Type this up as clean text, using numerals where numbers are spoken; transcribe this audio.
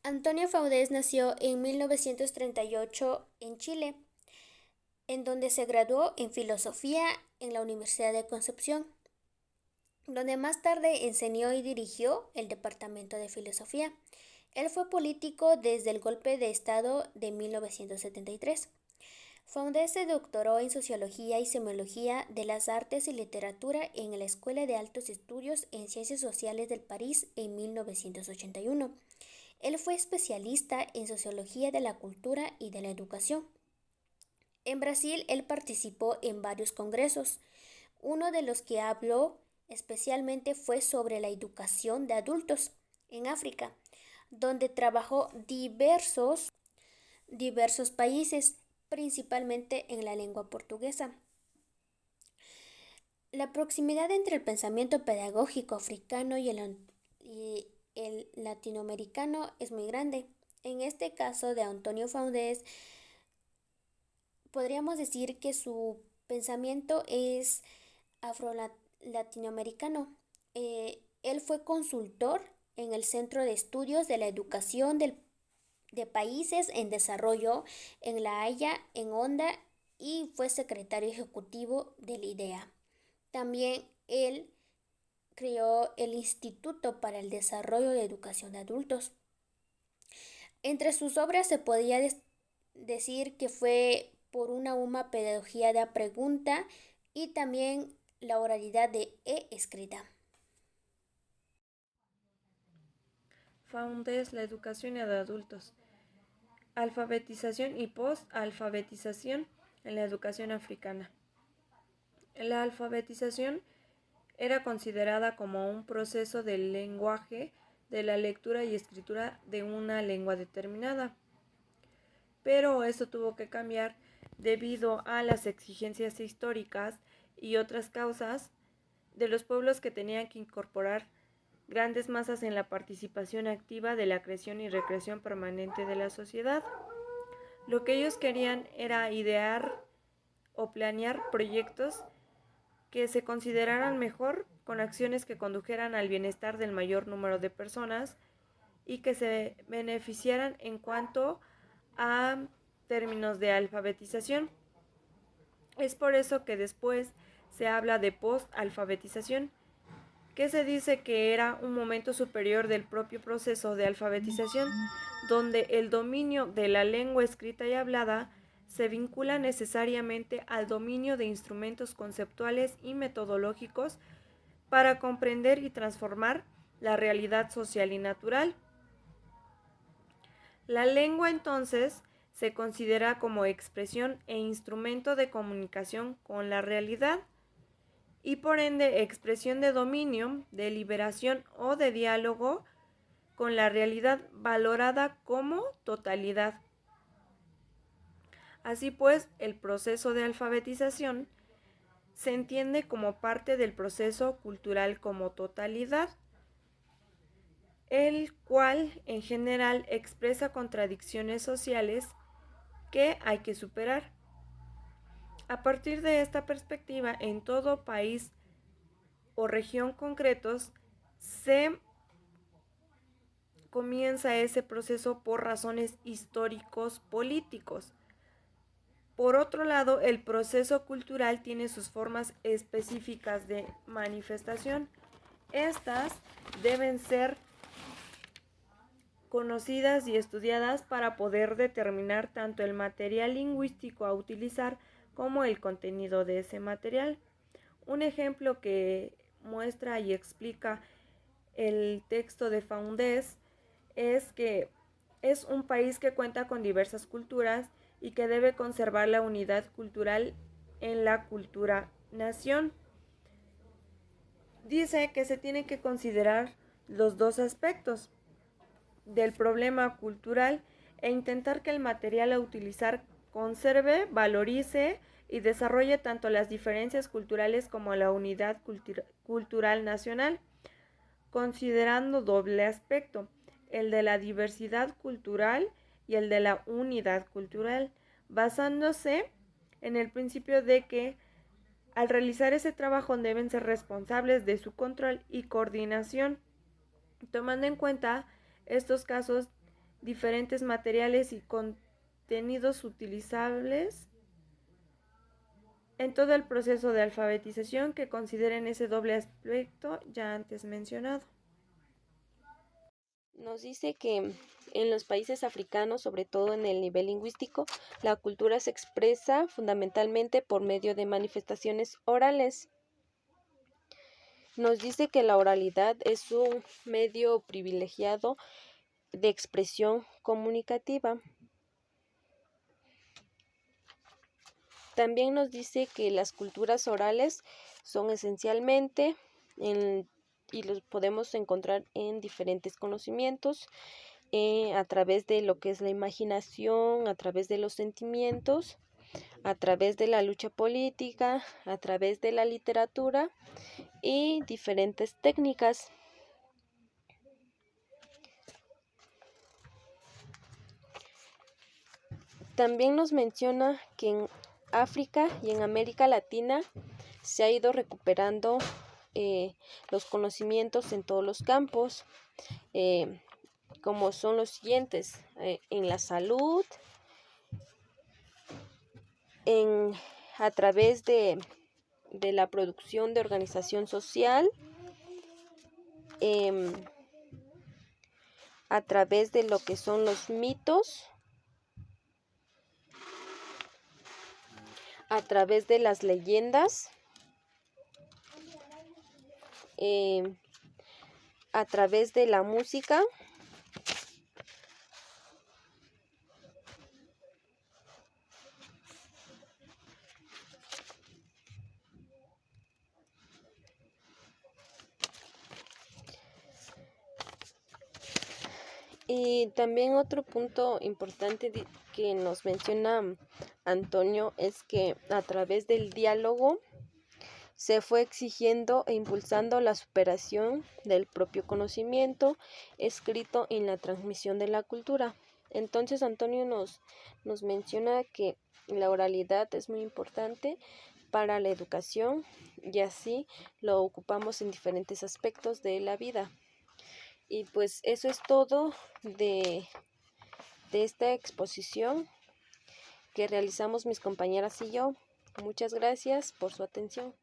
Antonio Faudés nació en 1938 en Chile, en donde se graduó en filosofía en la Universidad de Concepción, donde más tarde enseñó y dirigió el departamento de filosofía. Él fue político desde el golpe de Estado de 1973. Faudés se doctoró en Sociología y Semiología de las Artes y Literatura en la Escuela de Altos Estudios en Ciencias Sociales del París en 1981. Él fue especialista en Sociología de la Cultura y de la Educación. En Brasil, él participó en varios congresos. Uno de los que habló especialmente fue sobre la educación de adultos en África, donde trabajó diversos países, principalmente en la lengua portuguesa. La proximidad entre el pensamiento pedagógico africano y el latinoamericano es muy grande. En este caso de Antonio Faudés, podríamos decir que su pensamiento es afro-latinoamericano. Él fue consultor en el Centro de Estudios de la Educación de Países en Desarrollo en La Haya, en Onda, y fue secretario ejecutivo del IDEA. También él creó el Instituto para el Desarrollo de Educación de Adultos. Entre sus obras se podría decir que fue por una pedagogía de la pregunta y también la oralidad de escrita. Founders, la educación de adultos, alfabetización y post-alfabetización en la educación africana. La alfabetización era considerada como un proceso del lenguaje de la lectura y escritura de una lengua determinada, pero esto tuvo que cambiar debido a las exigencias históricas y otras causas de los pueblos que tenían que incorporar grandes masas en la participación activa de la creación y recreación permanente de la sociedad. Lo que ellos querían era idear o planear proyectos que se consideraran mejor, con acciones que condujeran al bienestar del mayor número de personas y que se beneficiaran en cuanto a términos de alfabetización. Es por eso que después se habla de post-alfabetización, que se dice que era un momento superior del propio proceso de alfabetización, donde el dominio de la lengua escrita y hablada se vincula necesariamente al dominio de instrumentos conceptuales y metodológicos para comprender y transformar la realidad social y natural. La lengua entonces se considera como expresión e instrumento de comunicación con la realidad y por ende expresión de dominio, de liberación o de diálogo con la realidad valorada como totalidad. Así pues, el proceso de alfabetización se entiende como parte del proceso cultural como totalidad, el cual en general expresa contradicciones sociales que hay que superar. A partir de esta perspectiva, en todo país o región concretos se comienza ese proceso por razones históricos políticos. Por otro lado, el proceso cultural tiene sus formas específicas de manifestación. Estas deben ser conocidas y estudiadas para poder determinar tanto el material lingüístico a utilizar como el contenido de ese material. Un ejemplo que muestra y explica el texto de Faundés es que es un país que cuenta con diversas culturas y que debe conservar la unidad cultural en la cultura nación. Dice que se tiene que considerar los dos aspectos del problema cultural e intentar que el material a utilizar conserve, valorice y desarrolle tanto las diferencias culturales como la unidad cultural nacional, considerando doble aspecto, el de la diversidad cultural y el de la unidad cultural, basándose en el principio de que al realizar ese trabajo deben ser responsables de su control y coordinación, tomando en cuenta estos casos diferentes materiales y contenidos utilizables en todo el proceso de alfabetización que consideren ese doble aspecto ya antes mencionado. Nos dice que en los países africanos, sobre todo en el nivel lingüístico, la cultura se expresa fundamentalmente por medio de manifestaciones orales. Nos dice que la oralidad es un medio privilegiado de expresión comunicativa. También nos dice que las culturas orales son esencialmente y los podemos encontrar en diferentes conocimientos a través de lo que es la imaginación, a través de los sentimientos, a través de la lucha política, a través de la literatura y diferentes técnicas. También nos menciona que en África y en América Latina se ha ido recuperando los conocimientos en todos los campos, como son los siguientes: en la salud, a través de la producción de organización social, a través de lo que son los mitos, a través de las leyendas, a través de la música, y también otro punto importante que nos menciona Antonio es que a través del diálogo se fue exigiendo e impulsando la superación del propio conocimiento escrito en la transmisión de la cultura. Entonces Antonio nos menciona que la oralidad es muy importante para la educación y así lo ocupamos en diferentes aspectos de la vida. Y pues eso es todo de esta exposición que realizamos mis compañeras y yo. Muchas gracias por su atención.